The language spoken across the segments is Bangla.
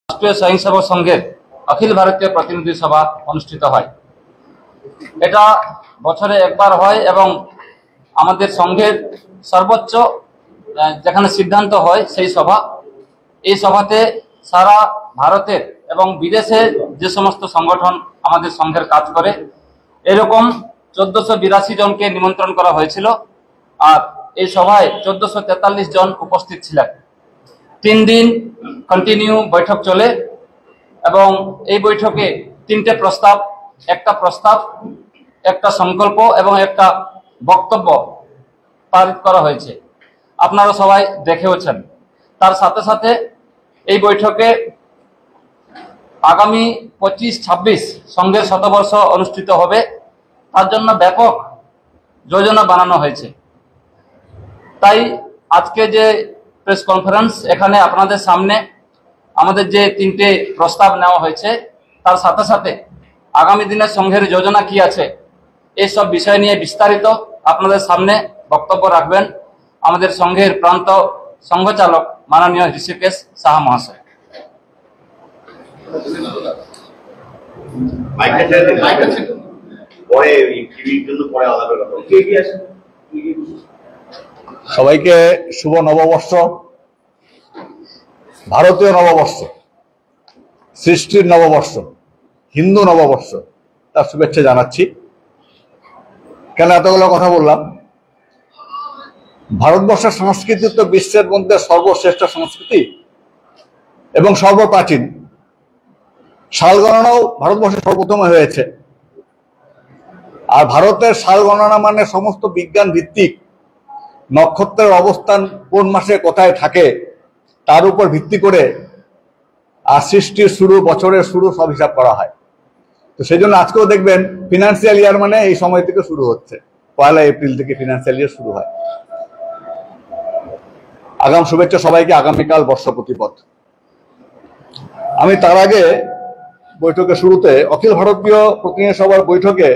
রাষ্ট্রীয় স্বয়ংসেবক সংঘের অখিল ভারতীয় প্রতিনিধি সভা অনুষ্ঠিত হয়। এটা বছরে একবার হয় এবং আমাদের সংঘের সর্বোচ্চ যেখানে সিদ্ধান্ত হয় সেই সভা। এই সভাতে সারা ভারতের এবং বিদেশে যে সমস্ত সংগঠন আমাদের সংঘের কাজ করে এরকম 1482 জনকে নিমন্ত্রণ করা হয়েছিল। আর এই সভায় 1443 জন উপস্থিত ছিলেন। 3 দিন কন্টিনিউ বৈঠক চলে এবং এই বৈঠকে 3টে প্রস্তাব, একটা সংকল্প এবং একটা বক্তব্য পারিত করা হয়েছে। আপনারা সবাই দেখেওছেন। তার সাথে সাথে এই বৈঠকে আগামী 25-26 সংঘের শতবর্ষ অনুষ্ঠিত হবে, তার জন্য ব্যাপক যোজনা বানানো হয়েছে। তাই আজকে যে প্রেস কনফারেন্স, এখানে আপনাদের সামনে আমাদের যে 3টে প্রস্তাব নেওয়া হয়েছে তার সাথে সাথে আগামী দিনের সংঘের যোজনা কি আছে এইসব বিষয় নিয়ে বিস্তারিত আপনাদের সামনে বক্তব্য রাখবেন আমাদের সংঘের প্রান্ত সংঘচালক মাননীয় ঋষিকেশ সাহা মহাশয়। সবাইকে শুভ নববর্ষ, ভারতীয় নববর্ষ, সৃষ্টির নববর্ষ, হিন্দু নববর্ষ তার শুভেচ্ছা জানাচ্ছি। কেন এতগুলো কথা বললাম? ভারতবর্ষের সংস্কৃতি তো বিশ্বের মধ্যে সর্বশ্রেষ্ঠ সংস্কৃতি এবং সর্বপ্রাচীন। সাল গণনাও ভারতবর্ষে সর্বপ্রথমে হয়েছে। আর ভারতের সাল গণনা মানে সমস্ত বিজ্ঞান ভিত্তিক, নক্ষত্রের অবস্থান কোন মাসে কোথায় থাকে তার উপর ভিত্তি করে আর সৃষ্টির শুরু, বছরের শুরু সব হিসাব করা হয়। তো সেই জন্য আজকেও দেখবেন ফিনান্সিয়াল ইয়ার মানে এই সময় থেকে শুরু হচ্ছে, 1 এপ্রিল থেকে ফিনান্সিয়াল ইয়ার শুরু হয়। আগাম শুভেচ্ছা সবাইকে, আগামীকাল বর্ষ প্রতিপদ। আমি তার আগে বৈঠকের শুরুতে অখিল ভারতীয় প্রতিনিধি সভার বৈঠকে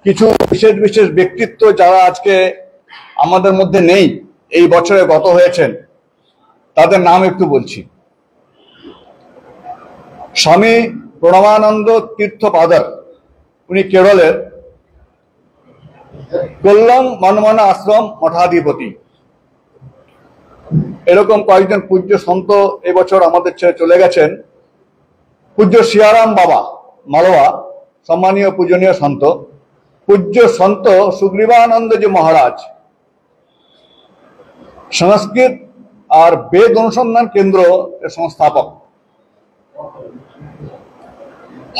কিছু বিশেষ বিশেষ ব্যক্তিত্ব যারা আজকে আমাদের মধ্যে নেই, এই বছরে গত হয়েছেন, তাদের নাম একটু বলছি। স্বামী প্রণবানন্দ তীর্থ পাদার, উনি কেরলের কোল্লাম মনমনা আশ্রম মঠাধিপতি। এরকম কয়েকজন পূজ্য সন্ত এবছর আমাদের ছেড়ে চলে গেছেন। পূজ্য সিয়ারাম বাবা মালওয়া, সম্মানীয় পূজনীয় সন্ত। পূজ্য সন্ত সুগ্রীবানন্দজি মহারাজ, সংস্কৃত আর বেদ অনুসন্ধান কেন্দ্র এর সংস্থাপক।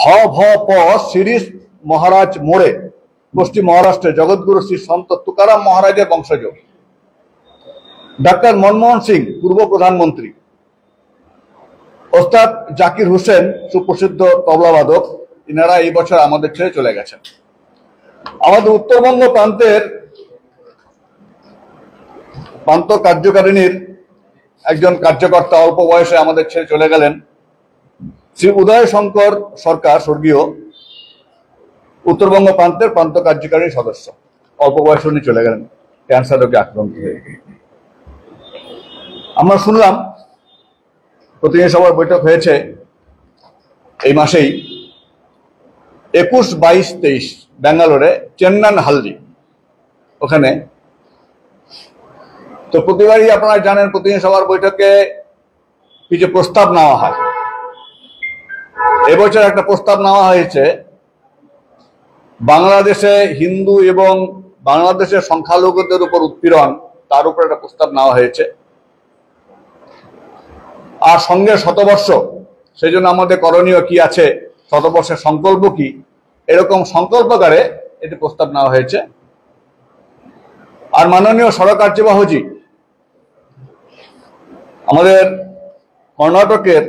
হ ভ প শিরিষ মহারাজ মোড়ে, পশ্চিম মহারাষ্ট্রে জগৎগুরু শ্রী সন্ত তুকারাম মহারাজের বংশজ। ডাক্তার মনমোহন সিং, পূর্ব প্রধানমন্ত্রী। ওস্তাদ জাকির হোসেন, সুপ্রসিদ্ধ তবলাবাদক, ইনারা এই বছর আমাদের ছেড়ে চলে গেছেন। আমাদের উত্তরবঙ্গ প্রান্ত কার্যকারিণীর একজন কার্যকর্তা অল্প বয়সে আমাদের ছেড়ে চলে গেলেন, শ্রী উদয় শঙ্কর সরকার, স্বর্গীয়, উত্তরবঙ্গ প্রান্তের প্রান্ত কার্যকারিণী সদস্য। অল্প বয়সে উনি চলে গেলেন ক্যান্সার রোগে আক্রান্ত হয়ে। আমরা শুনলাম প্রতিনিধি সভার বৈঠক হয়েছে এই মাসেই 21, 22, 23 ব্যাঙ্গালোরে, চেন্নান হালদি ওখানে। তো প্রতিবারই আপনারা জানেন প্রতিনিধি সভার বৈঠকে কিছু প্রস্তাব নেওয়া হয়। এবছর একটা প্রস্তাব নেওয়া হয়েছে, বাংলাদেশে হিন্দু এবং বাংলাদেশের সংখ্যালঘুদের উপর উৎপীড়ন, তার উপর একটা প্রস্তাব নেওয়া হয়েছে। আর সঙ্গে শতবর্ষ, সেই জন্য আমাদের করণীয় কি আছে, শতবর্ষের সংকল্প কি, এরকম সংকল্পকারে এটি প্রস্তাব নেওয়া হয়েছে। আর মাননীয় সড়ক কার্যবাহী আমাদের কর্ণাটকের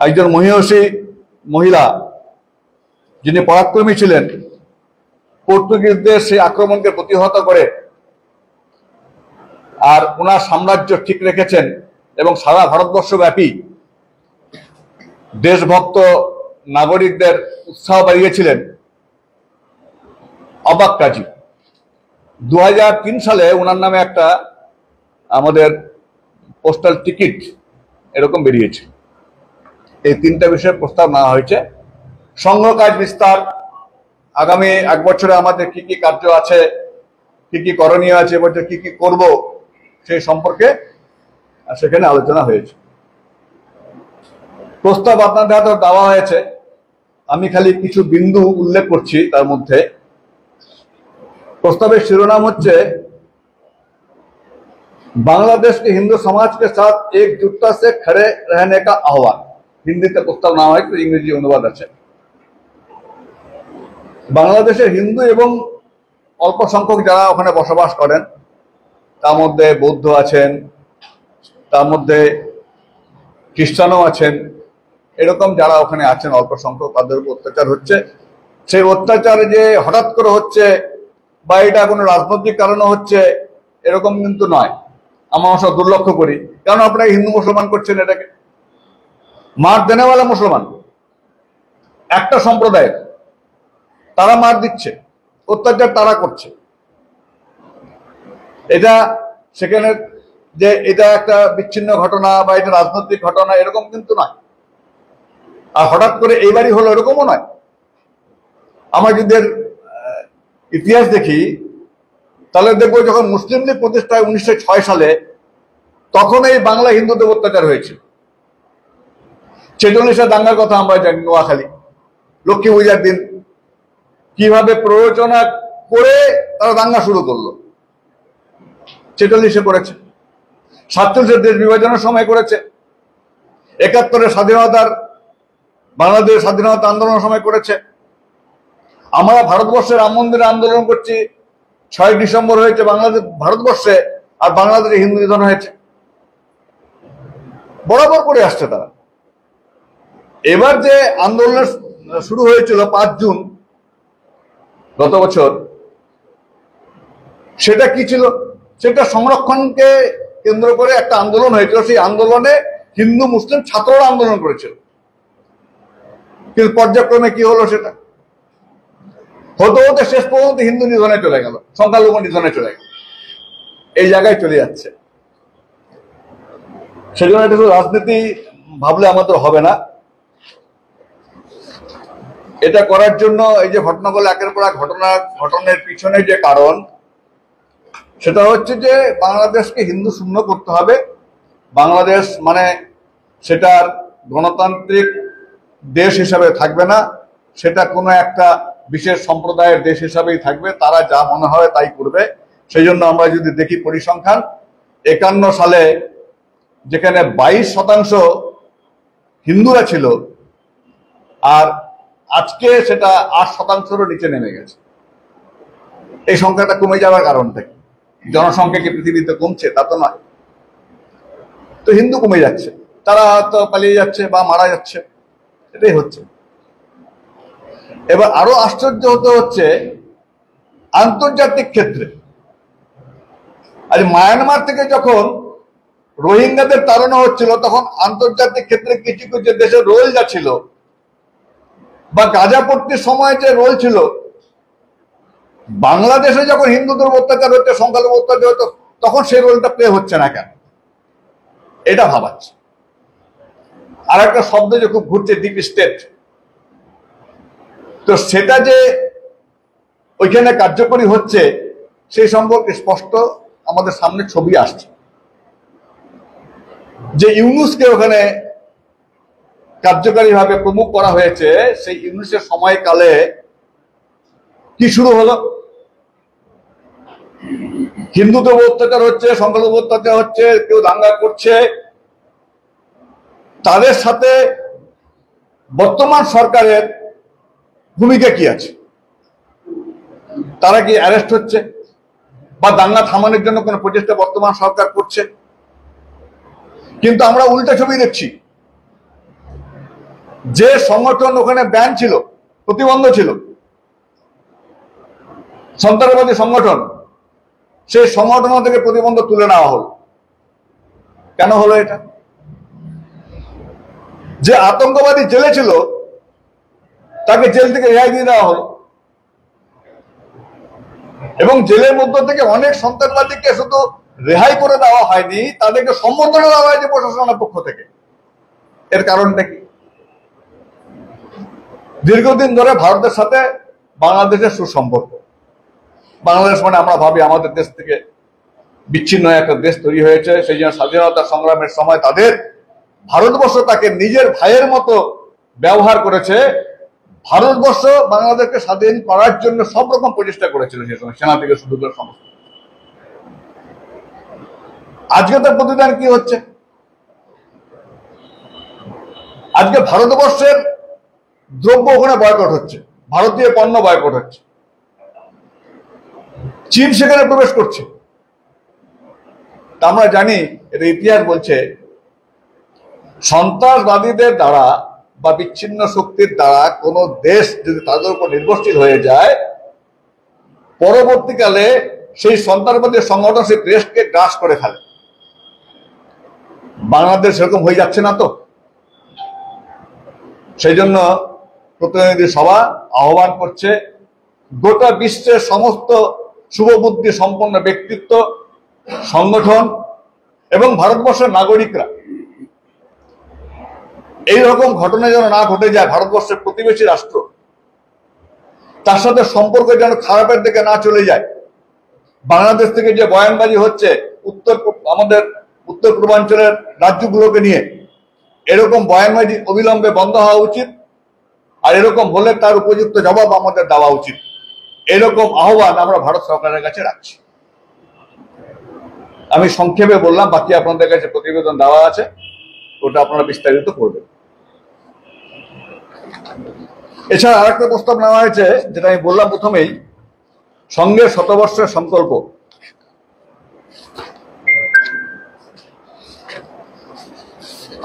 একজন মহিষী মহিলা, যিনি পরাক্রমী ছিলেন, পর্তুগিজদের সেই আক্রমণকে প্রতিহত করে আর ওনার সাম্রাজ্য ঠিক রেখেছেন এবং সারা ভারতবর্ষ ব্যাপী দেশভক্ত নাগরিকদের উৎসাহ বাড়িয়েছিলেন। অবাক কাজী 2003 সালে ওনার নামে একটা আমাদের পোস্টাল টিকিট এরকম বেরিয়েছে। এই তিনটা বিষয়ে প্রস্তাব নেওয়া হয়েছে। সংঘ কাজ বিস্তার, আগামী 1 বছরে আমাদের কি কি কার্য আছে, কি কি করণীয় আছে, এবছর কি কি করব, সেই সম্পর্কে সেখানে আলোচনা হয়েছে। প্রস্তাব আপনাদের হাতে দেওয়া হয়েছে, আমি খালি কিছু বিন্দু উল্লেখ করছি। তার মধ্যে প্রস্তাবের শিরোনাম হচ্ছে बांग्लादेश के हिंदू समाज के साथ एकजुटता से खड़े रहने का आह्वान। হিন্দিতে প্রস্তাব নেওয়া হয়, ইংরেজি অনুবাদ আছে। বাংলাদেশের হিন্দু এবং অল্প সংখ্যক যারা ওখানে বসবাস করেন, তার মধ্যে বৌদ্ধ আছেন, তার মধ্যে খ্রিস্টানও আছেন, এরকম যারা ওখানে আছেন অল্প সংখ্যক, তাদের উপর অত্যাচার হচ্ছে। সেই অত্যাচার যে হঠাৎ করে হচ্ছে বা এটা কোনো রাজনৈতিক কারণে হচ্ছে এরকম কিন্তু নয়। আমরা সব দুর্লক্ষ্য করি, কারণ আপনারা হিন্দু মুসলমান করছেন, এটাকে মার দেনেওয়ালা মুসলমান একটা সম্প্রদায়ের, তারা মার দিচ্ছে, অত্যাচার তারা করছে। এটা সেখানে যে এটা একটা বিচ্ছিন্ন ঘটনা বা এটা রাজনৈতিক ঘটনা এরকম কিন্তু নয়। আর হঠাৎ করে এইবারই হলো এরকমও নয়। আমরা যদি ইতিহাস দেখি তাহলে দেখবো যখন মুসলিম লীগ প্রতিষ্ঠা হয় 1906 সালে, তখন এই বাংলা হিন্দুদের অত্যাচার হয়েছে। 46 দাঙ্গার কথা আমরা জানি, নোয়াখালী লক্ষ্মী পূজার দিন কিভাবে প্ররোচনা করে তারা দাঙ্গা শুরু করলো। 46 করেছে, 47 দেশ বিভাজনের সময় করেছে, 71 স্বাধীনতার বাংলাদেশ স্বাধীনতা আন্দোলনের সময় করেছে। আমরা ভারতবর্ষের রাম মন্দিরে আন্দোলন করছি, 6 ডিসেম্বর হয়েছে বাংলাদেশ ভারতবর্ষে, আর বাংলাদেশে হিন্দু নিধন হয়েছে, বরাবর করে আসছে তারা। এবার যে আন্দোলন শুরু হয়েছিল 5 জুন গত বছর, সেটা কি ছিল? সেটা সংরক্ষণকে কেন্দ্র করে একটা আন্দোলন হয়েছিল। সেই আন্দোলনে হিন্দু মুসলিম ছাত্ররা আন্দোলন করেছিল, কিন্তু পর্যায়ক্রমে কি হলো, সেটা হতে হতে শেষ পর্যন্ত হিন্দু নিধনে চলে গেল, সংখ্যালঘু নিধনে চলে গেল, এই জায়গায় চলে যাচ্ছে। সেজন্য এটা রাজনীতি ভাবলে আমাদের হবে না। এটা করার জন্য এই যে ঘটনাগুলো একের পর এক ঘটনার পিছনে যে কারণ, সেটা হচ্ছে যে বাংলাদেশকে হিন্দু শূন্য করতে হবে। বাংলাদেশ মানে সেটার গণতান্ত্রিক দেশ হিসাবে থাকবে না, সেটা কোনো একটা বিশেষ সম্প্রদায়ের দেশ হিসাবেই থাকবে, তারা যা মনে হয় তাই করবে। সেই জন্য আমরা যদি দেখি পরিসংখ্যান, 51 সালে যেখানে 22% হিন্দুরা ছিল, আর আজকে সেটা 8%-এরও নিচে নেমে গেছে। এই সংখ্যাটা কমে যাওয়ার কারণ থেকে, জনসংখ্যা কি পৃথিবীতে কমছে? তা তো নয়। তো হিন্দু কমে যাচ্ছে, তারা হয়তো পালিয়ে যাচ্ছে বা মারা যাচ্ছে, এটাই হচ্ছে। এবার আরো আশ্চর্য হতে হচ্ছে আন্তর্জাতিক ক্ষেত্রে। আজ মায়ানমার থেকে যখন রোহিঙ্গাদের তাড়ানো হচ্ছিল, তখন আন্তর্জাতিক ক্ষেত্রে কিছু কিছু দেশের রোল যা ছিল, বা গাজাপট্টির সময় যে রোল ছিল, বাংলাদেশে যখন হিন্দুদের অত্যাচার হচ্ছে, সংখ্যালঘু অত্যাচার হতো, তখন সেই রোলটা প্লে হচ্ছে না কেন? এটা ভাবাচ্ছে। আর একটা শব্দ যে খুব ঘুরছে, ডিপ স্টেট, তো সেটা যে ওইখানে কার্যকরী হচ্ছে সেই সম্পর্কে স্পষ্ট আমাদের সামনে ছবি আসছে। যে ইউনুসকে ওখানে কার্যকারীভাবে প্রমুখ করা হয়েছে, সেই ইউনুসের সময়কালে কি শুরু হলো? হিন্দুদের অত্যাচার হচ্ছে, সংখ্যালঘু অত্যাচার হচ্ছে, কেউ দাঙ্গা করছে, তাদের সাথে বর্তমান সরকারের ভূমিকা কি আছে? তারা কি অ্যারেস্ট হচ্ছে বা দাঙ্গা থামানোর জন্য কোনো প্রচেষ্টা বর্তমান সরকার করছে? কিন্তু আমরা উল্টা ছবি দেখছি। যে সংগঠন ওখানে ব্যান ছিল, প্রতিবন্ধ ছিল, সন্ত্রাসবাদী সংগঠন, সেই সংগঠন থেকে প্রতিবন্ধ তুলে নেওয়া হলো। কেন হলো এটা? যে আতঙ্কবাদী জেলে ছিল, তাকে জেল থেকে রেহাই দিয়ে দেওয়া হলো, এবং জেলের মধ্য থেকে অনেক সন্ত্রাসবাদীকে শুধু রেহাই করে দেওয়া হয়নি, তাদেরকে সম্বর্ধনা দেওয়া হয়েছে প্রশাসনের পক্ষ থেকে। এর কারণটা কি? দীর্ঘদিন ধরে ভারতের সাথে বাংলাদেশের সুসম্পর্ক। বাংলাদেশ মানে আমরা ভাবি আমাদের দেশ থেকে বিচ্ছিন্ন একটা দেশ তৈরি হয়েছে, সেই জন্য স্বাধীনতা সংগ্রামের সময় তাদের ভারতবর্ষ তাকে নিজের ভাইয়ের মতো ব্যবহার করেছে। ভারতবর্ষ বাংলাদেশকে স্বাধীন করার জন্য সব রকম প্রচেষ্টা করেছিল সে সময়, সেনা থেকে শুরু করে সমস্ত। আজকে তার প্রতিদান কি হচ্ছে? আজকে ভারতবর্ষের দ্রব্য ওখানে বয়কট হচ্ছে, ভারতীয় পণ্য বয়কট হচ্ছে, চীন সেখানে প্রবেশ করছে। তা আমরা জানি, এটা ইতিহাস বলছে, সন্ত্রাসবাদীদের দ্বারা বা বিচ্ছিন্ন শক্তির দ্বারা কোন দেশ যদি তাদের উপর নির্ভরশীল হয়ে যায়, পরবর্তীকালে সেই সন্ত্রাসবাদী সংগঠন সেই দেশকে গ্রাস করে ফেলে। বাংলাদেশ সেরকম হয়ে যাচ্ছে না তো? সেই জন্য প্রতিনিধি সভা আহ্বান করছে গোটা বিশ্বের সমস্ত শুভবুদ্ধি সম্পন্ন ব্যক্তিত্ব, সংগঠন এবং ভারতবর্ষের নাগরিকরা এইরকম ঘটনা যেন না ঘটে যায়। ভারতবর্ষের প্রতিবেশী রাষ্ট্র, তার সাথে সম্পর্ক যেন খারাপের দিকে না চলে যায়। বাংলাদেশ থেকে যে বয়ানবাজি হচ্ছে আমাদের উত্তর পূর্বাঞ্চলের রাজ্যগুলোকে নিয়ে, এরকম বয়ানবাজি অবিলম্বে বন্ধ হওয়া উচিত। আর এরকম হলে তার উপযুক্ত জবাব আমাদের দেওয়া উচিত। এরকম আহ্বান আমরা ভারত সরকারের কাছে রাখছি। আমি সংক্ষেপে বললাম, বাকি আপনাদের কাছে প্রতিবেদন দেওয়া আছে, ওটা আপনারা বিস্তারিত করবেন। এছাড়া আরেকটা প্রস্তাব নেওয়া হয়েছে, যেটা আমি বললাম প্রথমেই, সংঘের শতবর্ষের সংকল্প।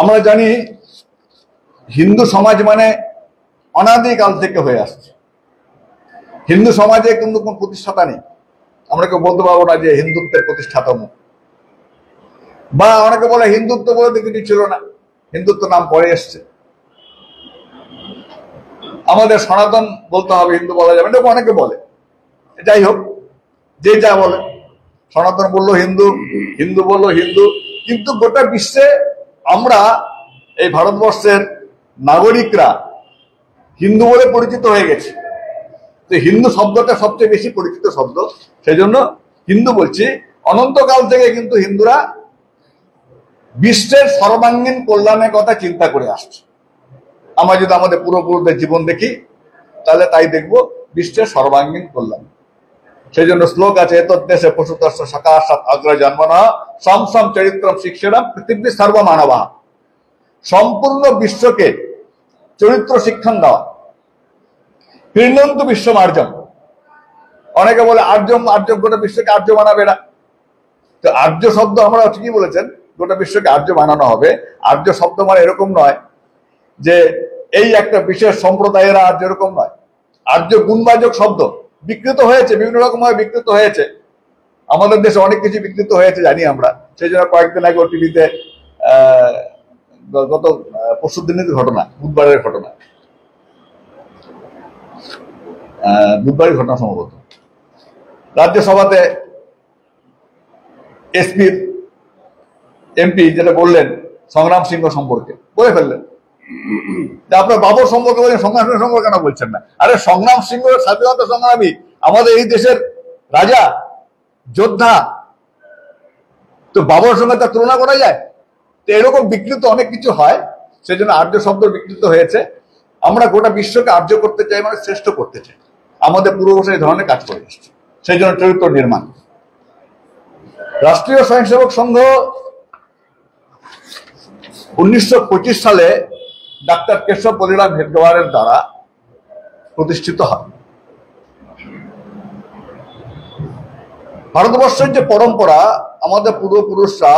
আমরা জানি হিন্দু সমাজ মানে অনাদিকাল থেকে হয়ে আসছে। হিন্দু সমাজে কিন্তু কোন প্রতিষ্ঠাতা নেই। আমরা কেউ বলতে পারবো না যে হিন্দুত্বের প্রতিষ্ঠাতা মুখ, বা অনেকে বলে হিন্দুত্ব বলতে কিছু ছিল না, হিন্দুত্ব নাম পরে এসছে, আমাদের সনাতন বলতে হবে, হিন্দু বলা যাবে না, অনেকে বলে। যাই হোক, যে যা বলে, সনাতন বললো হিন্দু, হিন্দু বললো হিন্দু, কিন্তু গোটা বিশ্বে আমরা এই ভারতবর্ষের নাগরিকরা হিন্দু বলে পরিচিত হয়ে গেছে। তো হিন্দু শব্দটা সবচেয়ে বেশি পরিচিত শব্দ, সেই জন্য হিন্দু বলছি। অনন্তকাল থেকে কিন্তু হিন্দুরা বিশ্বের সর্বাঙ্গীন কল্যাণের কথা চিন্তা করে আসছে। আমরা যদি আমাদের পূর্বপুরুষদের জীবন দেখি, তাহলে তাই দেখবো বিশ্বের সর্বাঙ্গীন কল্যাণ। সেই জন্য শ্লোক আছে, এতদ্দেশে পশুতস্য সকাশাৎ অগ্র জন্মনঃ সম সম চরিত্রম শিক্ষাম পৃথিবী সর্বমানবা। সম্পূর্ণ বিশ্বকে চরিত্র শিক্ষণ দেওয়া। ক্রীড়ন্তু বিশ্বম আর্যম। অনেকে বলে আর্যম, আর্যম গোটা বিশ্বকে আর্য বানাবে না। তো আর্য শব্দ আমরা ঠিকই বলেছেন, গোটা বিশ্বকে আর্য বানানো হবে। আর্য শব্দ মানে এরকম নয় যে এই একটা বিশেষ সম্প্রদায়ের আর্য, এরকম নয়। আর্য গুণবাচক শব্দ বিকৃত হয়েছে, বিভিন্ন রকম ভাবে বিকৃত হয়েছে। আমাদের দেশে অনেক কিছু বিকৃত হয়েছে জানি আমরা। সেই জন্য কয়েকদিন আগে টিভিতে গত পরশুদিনের ঘটনা, বুধবারের ঘটনা, বুধবারের ঘটনা সম্ভবত, রাজ্যসভাতে এসপির এমপি যেটা বললেন সংগ্রাম সিংহ সম্পর্কে বলে ফেললেন। আপনার বাবর সম্পর্কে বলছেন, সংগ্রাম সিংহ সম্পর্কে কেন বলছেন না? আরে সংগ্রাম সিংহ স্বাধীনতা সংগ্রামী, আমাদের এই দেশের রাজা, যোদ্ধা, তো বাবর সঙ্গে তার তুলনা করা যায়? তো এরকম বিকৃত অনেক কিছু হয়, সেই জন্য আর্য শব্দ বিকৃত হয়েছে। আমরা গোটা বিশ্বকে আর্য করতে চাই, মানে শ্রেষ্ঠ করতে চাই। আমাদের পূর্ববর্ষে এই ধরনের কাজ করে এসছে, সেই জন্য চরিত্র নির্মাণ। রাষ্ট্রীয় স্বয়ংসেবক সংঘ 1925 সালে ডাক্তার কেশব বলিরাম হেডগেওয়ারের দ্বারা প্রতিষ্ঠিত হয়। ভারতবর্ষের যে পরম্পরা, আমাদের পূর্বপুরুষরা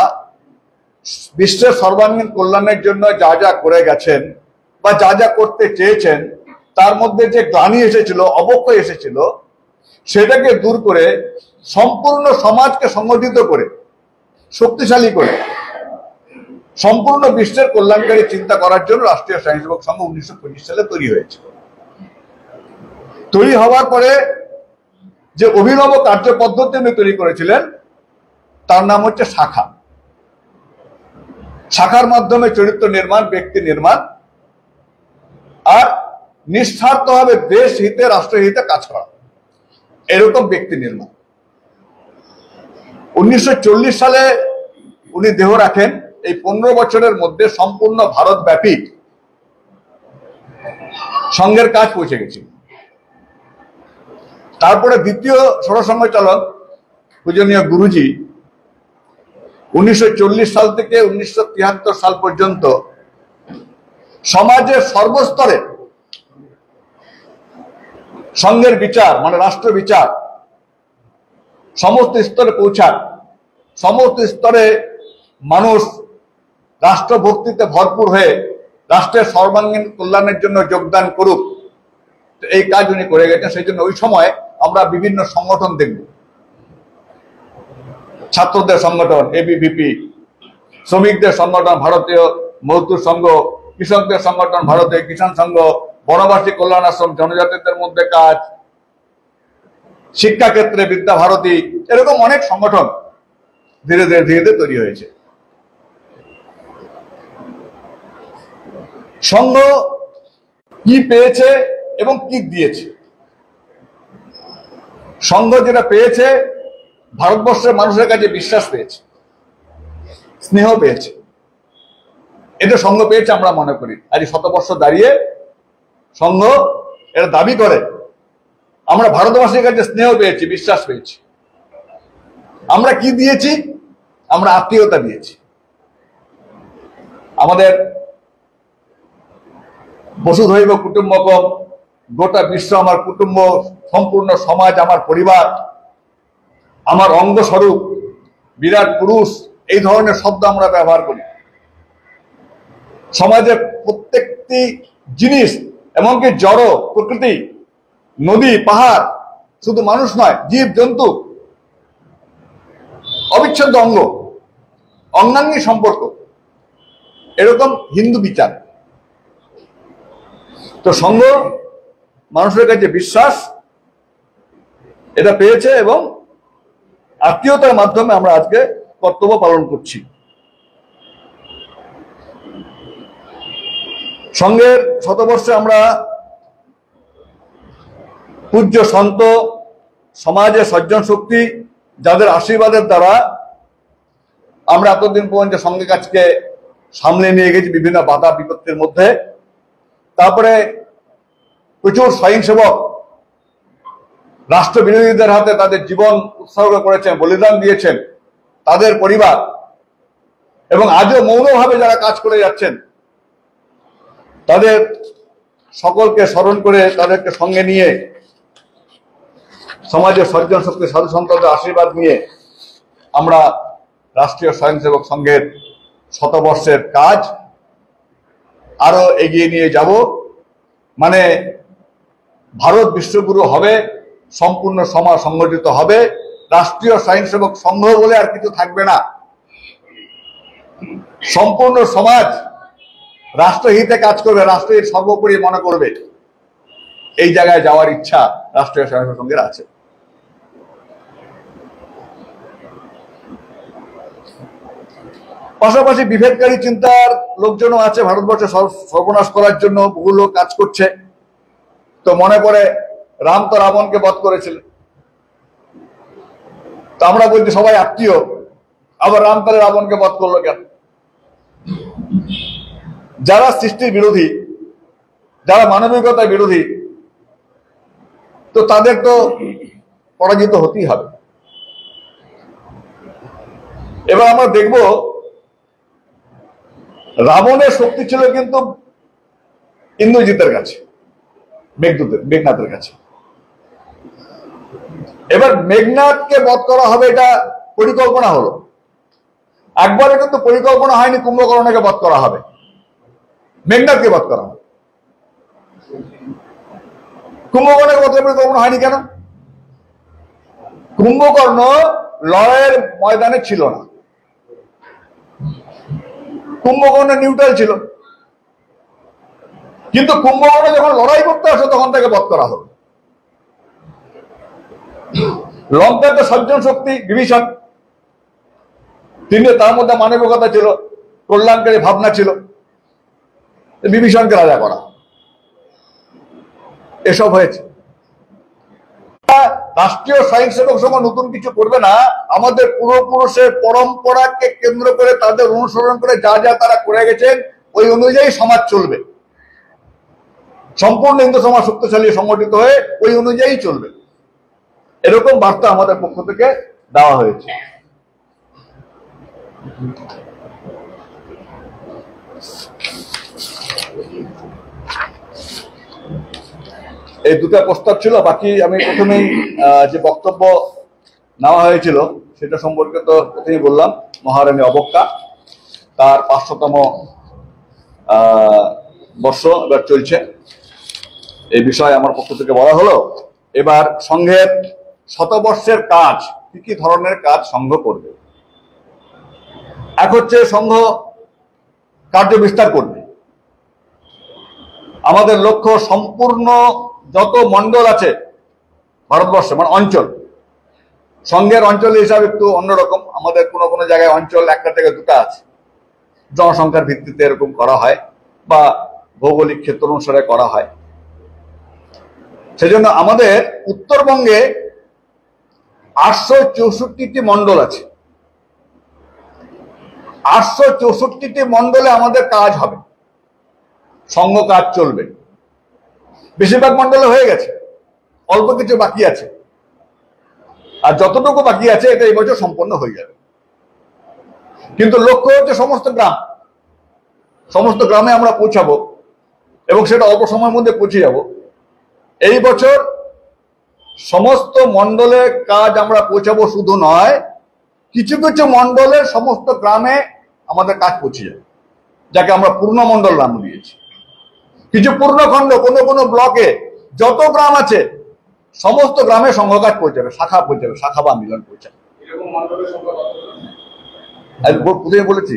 বিশ্বের সর্বাঙ্গীন কল্যাণের জন্য যা যা করে গেছেন বা যা যা করতে চেয়েছেন, তার মধ্যে যে গ্লানি এসেছিল, অবক্ষয় এসেছিল, সেটাকে দূর করে সম্পূর্ণ সমাজকে সংগঠিত করে, শক্তিশালী করে, সম্পূর্ণ বিশ্বের কল্যাণকারী চিন্তা করার জন্য রাষ্ট্রীয় স্বয়ংসেবক সংঘ 1925 সালে তৈরি হয়েছে। তৈরি হওয়ার পরে যে অভিনব কার্য পদ্ধতি উনি তৈরি করেছিলেন, তার নাম হচ্ছে শাখা। শাখার মাধ্যমে চরিত্র নির্মাণ, ব্যক্তি নির্মাণ, আর নিঃস্বার্থভাবে দেশ হিতে রাষ্ট্র হিতে কাজ করা, এরকম ব্যক্তি নির্মাণ। 1940 সালে উনি দেহ রাখেন। এই 15 বছরের মধ্যে সম্পূর্ণ ভারতব্যাপী সংঘের কাজ পৌঁছে গেছে। তারপরে দ্বিতীয় সরসংঘ চালক পূজনীয় গুরুজি 1940 সাল থেকে 1973 সাল পর্যন্ত সমাজের সর্বস্তরে সংঘের বিচার, মানে রাষ্ট্র বিচার সমস্ত স্তরে পৌঁছাক, সমস্ত স্তরে মানুষ রাষ্ট্রভক্তিতে ভরপুর হয়ে রাষ্ট্রের সর্বাঙ্গীন কল্যাণের জন্য যোগদান করুক, এই কাজ উনি করে গেছেন। সেই জন্য ওই সময় আমরা বিভিন্ন সংগঠন দেখব, ছাত্রদের সংগঠন এবিভিপি, শ্রমিকদের সংগঠন ভারতীয় মজদুর সংঘ, কৃষকদের সংগঠন ভারতীয় কিষাণ সংঘ, বনবাসী কল্যাণ আশ্রম, জনজাতিদের মধ্যে কাজ, শিক্ষাক্ষেত্রে বিদ্যা ভারতী, এরকম অনেক সংগঠন ধীরে ধীরে ধীরে ধীরে তৈরি হয়েছে। সংঘ কি পেয়েছে এবং কি দিয়েছে? সংঘ যেটা পেয়েছে, ভারতবর্ষের মানুষের কাছে বিশ্বাস পেয়েছে, স্নেহ পেয়েছে। এটা সংঘ পেয়েছে আমরা মনে করি। আজ 100 বছর দাঁড়িয়ে সংঘ এটা দাবি করে আমরা ভারতবাসীর কাছে স্নেহ পেয়েছি, বিশ্বাস পেয়েছি। আমরা কি দিয়েছি? আমরা আত্মীয়তা দিয়েছি। আমাদের বসুধৈব কুটুম্বকম, গোটা বিশ্ব আমার কুটুম্ব, সম্পূর্ণ সমাজ আমার পরিবার, আমার অঙ্গস্বরূপ, বিরাট পুরুষ, এই ধরনের শব্দ আমরা ব্যবহার করি। সমাজের প্রত্যেকটি জিনিস, এমনকি জড় প্রকৃতি, নদী পাহাড়, শুধু মানুষ নয়, জীব জন্তু, অবিচ্ছেদ্য অঙ্গ, অঙ্গাঙ্গী সম্পর্ক, এরকম হিন্দু বিচার। তো সংঘ মানুষের কাছে বিশ্বাস এটা পেয়েছে এবং আত্মীয়তার মাধ্যমে আমরা আজকে কর্তব্য পালন করছি। সংঘের শতবর্ষে আমরা পূজ্য সন্ত, সমাজের সজ্জন শক্তি, যাদের আশীর্বাদের দ্বারা আমরা এতদিন পর্যন্ত সংঘের কাজকে সামনে নিয়ে গেছি বিভিন্ন বাধা বিপত্তির মধ্যে। তারপরে প্রচুর স্বয়ংসেবক রাষ্ট্র বিরোধীদের হাতে তাদের জীবন উৎসর্গ করেছেন, বলিদান দিয়েছেন, তাদের পরিবার, এবং আজও মৌনভাবে যারা কাজ করে যাচ্ছেন, তাদের সকলকে স্মরণ করে তাদেরকে সঙ্গে নিয়ে সমাজের সজ্জন শক্তি সাধু সন্তদের আশীর্বাদ নিয়ে আমরা রাষ্ট্রীয় স্বয়ংসেবক সংঘের শতবর্ষের কাজ আরো এগিয়ে নিয়ে যাব। মানে ভারত বিশ্বগুরু হবে, সম্পূর্ণ সমাজ সংগঠিত হবে, রাষ্ট্রীয় স্বয়ংসেবক সংঘ বলে আর কিছু থাকবে না, সম্পূর্ণ সমাজ রাষ্ট্রহিতে কাজ করবে, রাষ্ট্রের সর্বোপরি মনে করবে। এই জায়গায় যাওয়ার ইচ্ছা রাষ্ট্রীয় স্বয়ংসেবক সংঘের আছে। পাশাপাশি বিভেদকারী চিন্তার লোকজনও আছে, ভারতবর্ষে সর্বনাশ করার জন্য বহু লোক কাজ করছে। তো মনে পড়ে রাম তো রাবণকে বধ করেছিলেন, তো আমরা বলছি সবাই আত্মীয়, আবার রাম তাহলে রাবণকে বধ করলো কেন? যারা সৃষ্টির বিরোধী, যারা মানবিকতার বিরোধী, তো তাদের তো পরাজিত হতেই হবে। এবার আমরা দেখব রাবণের শক্তি ছিল কিন্তু ইন্দ্রজিতের কাছে, মেঘনাথের কাছে। এবার মেঘনাথকে বধ করা হবে, এটা পরিকল্পনা হলো। একবারে কিন্তু পরিকল্পনা হয়নি কুম্ভকর্ণকে বধ করা হবে, মেঘনাথকে বধ করা হবে। কুম্ভকর্ণের বধের পরিকল্পনা হয়নি কেন? কুম্ভকর্ণ লড়াইয়ের ময়দানে ছিল না, কুম্ভকর্ণ নিউট্রাল ছিল। কিন্তু কুম্ভকর্ণ যখন লড়াই করতে আসে তখন তাকে বধ করা হবে। লঙ্কাতে সজ্জন শক্তি বিভীষণ, তিনি, তার মধ্যে মানবিকতা ছিল, কল্যাণকারী ভাবনা ছিল, বিভীষণকে রাজা করা, এসব হয়েছে। রাষ্ট্রীয় স্বয়ংসেবক সভা নতুন কিছু করবে না, আমাদের পূর্বপুরুষের পরম্পরাকে কেন্দ্র করে তাদের অনুসরণ করে যা যা তারা করে গেছেন ওই অনুযায়ী সমাজ চলবে, সম্পূর্ণ হিন্দু সমাজ শক্তিশালী সংগঠিত হয়ে ওই অনুযায়ী চলবে, এরকম বার্তা আমাদের পক্ষ থেকে দেওয়া হয়েছে। এই দুটো প্রস্তাব ছিল। বাকি আমি প্রথমেই যে বক্তব্য নেওয়া হয়েছিল সেটা সম্পর্কে তো প্রথমেই বললাম, মহারানী অবজ্ঞা, তার 500তম বর্ষ এবার চলছে, এই বিষয়ে আমার পক্ষ থেকে বলা হলো। এবার সংঘের শতবর্ষের কাজ, কি কি ধরনের কাজ সংঘ করবে। এক হচ্ছে সংঘ কার্য বিস্তার করবে। আমাদের লক্ষ্য সম্পূর্ণ যত মন্ডল আছে ভারতবর্ষে, মানে অঞ্চল, সংঘের অঞ্চল হিসাবে একটু অন্যরকম, আমাদের কোনো কোনো জায়গায় অঞ্চল একটা থেকে দুটো আছে, জনসংখ্যার ভিত্তিতে এরকম করা হয় বা ভৌগোলিক ক্ষেত্র অনুসারে করা হয়। সেজন্য আমাদের উত্তরবঙ্গে 864টি মন্ডল আছে। 864টি মন্ডলে আমাদের কাজ হবে, সংঘ কাজ চলবে। বেশিরভাগ মন্ডলে হয়ে গেছে, অল্প কিছু বাকি আছে, আর যতটুকু বাকি আছে এটা এই বছর সম্পন্ন হয়ে যাবে। কিন্তু লক্ষ্য হচ্ছে সমস্ত গ্রামে আমরা পৌঁছাবো এবং সেটা অল্প সময়ের মধ্যে পৌঁছে যাব। এই বছর সমস্ত মন্ডলের কাজ আমরা পৌঁছাবো, শুধু নয় কিছু কিছু মন্ডলের সমস্ত গ্রামে আমাদের কাজ পৌঁছে যাবে, যাকে আমরা পূর্ণ মন্ডল নাম দিয়েছি। কিছু পূর্ণখণ্ড, কোনো কোনো ব্লকে যত গ্রাম আছে সমস্ত গ্রামে সংঘ কাজ পৌঁছাবে, শাখা পৌঁছাবে, শাখা বা মিলন পৌঁছাবে। প্রথমে বলেছি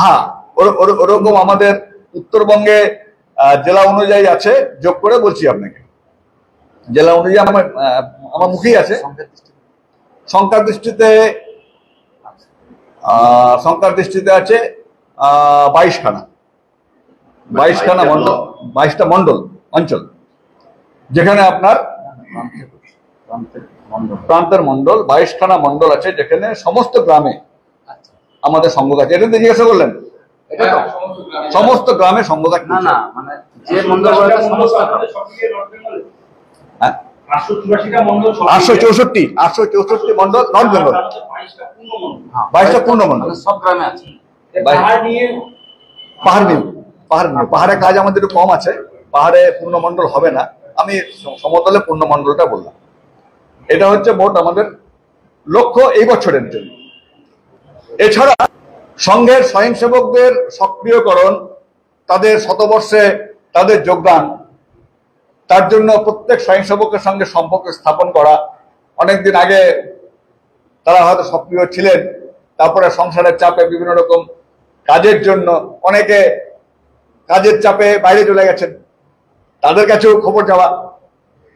হ্যাঁ, ওরকম আমাদের উত্তরবঙ্গে জেলা অনুযায়ী আছে, যোগ করে বলছি আপনাকে। জেলা অনুযায়ী আমার মুখেই আছে। সংখ্যার দৃষ্টিতে আছে 22খানা মন্ডল, 22টা মন্ডল অঞ্চল, যেখানে আপনার প্রান্তের মন্ডল 22খানা মন্ডল আছে, যেখানে সমস্ত গ্রামে আমাদের সংঘ কাজ। এটা তো জিজ্ঞাসা করলেন, সমস্ত গ্রামে সংঘ কাজ। না মানে যে মন্ডল 864 মন্ডল নর্থ বেঙ্গল, 22টা পূর্ণ মন্ডল সব গ্রামে আছে। পাহাড়ে কাজ আমাদের একটু কম আছে, পাহাড়ে পূর্ণ মন্ডল হবে না, আমি সমতলে পূর্ণ মন্ডলটা বললাম। এটা হচ্ছে মোট আমাদের লক্ষ্য এই বছরের জন্য। এছাড়া সংঘের স্বয়ংসেবকদের সক্রিয়করণ, তাদের শতবর্ষে তাদের যোগদান, তার জন্য প্রত্যেক স্বয়ংসেবকের সঙ্গে সম্পর্ক স্থাপন করা। অনেকদিন আগে তারা হয়তো সক্রিয় ছিলেন, তারপরে সংসারের চাপে বিভিন্ন রকম কাজের জন্য অনেকে কাজের চাপে বাইরে চলে গেছেন, তাদের কাছেও খবর যাওয়া,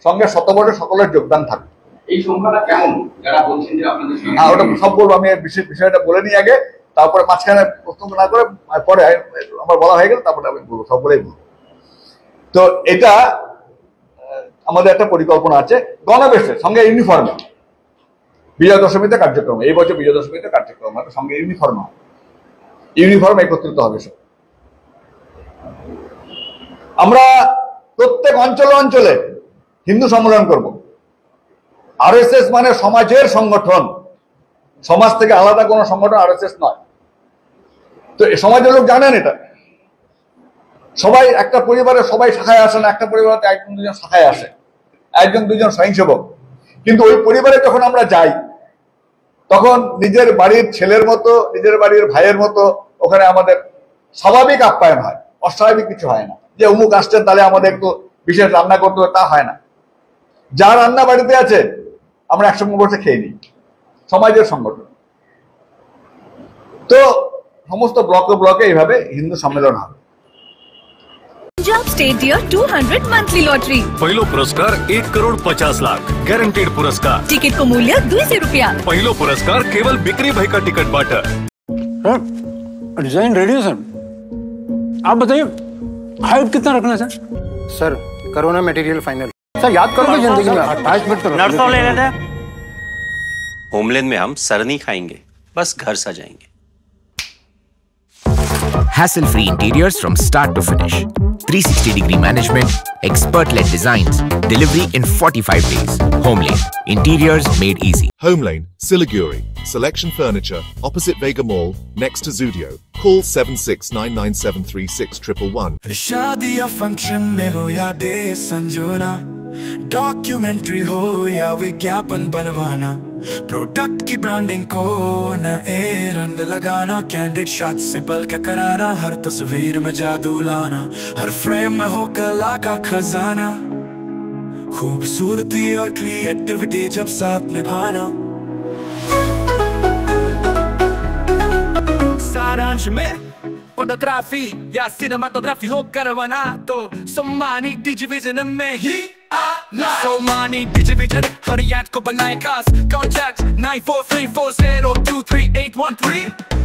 সঙ্গে শতবর্ষে সকলের যোগদান থাকবে। এই সংখ্যাটা কেমন যারা বলছেন যে আপনাদের ওটা সব বলবো, আমি বিষয়টা বলে নিই আগে, তারপরে মাঝখানে প্রশ্ন না করে পরে আমার বলা হয়ে গেল, তারপরে আমি বলবো, সব বলেই বলবো। তো এটা আমাদের একটা পরিকল্পনা আছে গণবেশের সঙ্গে ইউনিফর্মে বিজয়া দশমীতে কার্যক্রম। এই বছর বিজয়া দশমীতে কার্যক্রম হবে, সঙ্গে ইউনিফর্ম একত্রিত হবে সব। আমরা প্রত্যেক অঞ্চলে হিন্দু সম্মেলন করব। আরএসএস মানে সমাজের সংগঠন, সমাজ থেকে আলাদা কোনো সংগঠন আরএসএস নয়। তো সমাজের লোক জানেন এটা, সবাই একটা পরিবারে সবাই শাখায় আসে না, একটা পরিবারে 1-2জন শাখায় আসে, 1-2জন স্বয়ংসেবক। কিন্তু ওই পরিবারে যখন আমরা যাই তখন নিজের বাড়ির ছেলের মতো, নিজের বাড়ির ভাইয়ের মতো ওখানে আমাদের স্বাভাবিক আপ্যায়ন হয়, অস্বাভাবিক কিছু হয় না যে অমুক আসছেন তাহলে আমাদের একটু বিশেষ রান্না করতে হবে, তা হয় না। যা রান্না বাড়িতে আছে আমরা একসঙ্গে বসে খেয়ে নিই, সমাজের সংগঠন। তো সমস্ত ব্লকে এইভাবে হিন্দু সম্মেলন হবে। State Year 200 monthly lottery. पहिलो पुरस्कार 1,50,00,000 गॅरंटेड पुरस्कार. टिकट को मूल्य 200 रुपया. पहिलो पुरस्कार केवल बिक्री भाई का टिकट बाट. डिजाइन रेडी है सर. आप बताइए हाइट कितना रखना है सर? सर करो ना मटेरियल फाइनल. सर याद करो जिंदगी में अटैचमेंट करो. नर्सों ले लेते हैं. होमलैंड में हम सर नहीं खाएंगे, बस घर सजाएंगे. Hassle-free interiors from start to finish. 360-degree management, expert-led designs, delivery in 45 days. Homelane, interiors made easy. Homelane, Siliguri. Selection Furniture, opposite Vega Mall, next to Zudio. Call 7699736111. शादी या फंक्शन में हो या दे संजोना, डॉक्यूमेंट्री हो या विज्ञापन बनवाना, प्रोडक्ट की ब्रांडिंग को नए रंग लगाना, कैंडिड शॉट से बल्कि कराना, हर तस्वीर में जादू लाना, हर फ्रेम में हो कला का खजाना, खूबसूरती और क्रिएटिविटी जब साथ निभाना. सारांश में फोटोग्राफी या सिनेमाटोग्राफी हो करवाना तो सोमानी डिजिविजन में ही आना. सोमानी डिजिविजन हर याद को बनाए खास. कॉन्टैक्ट 9434023813.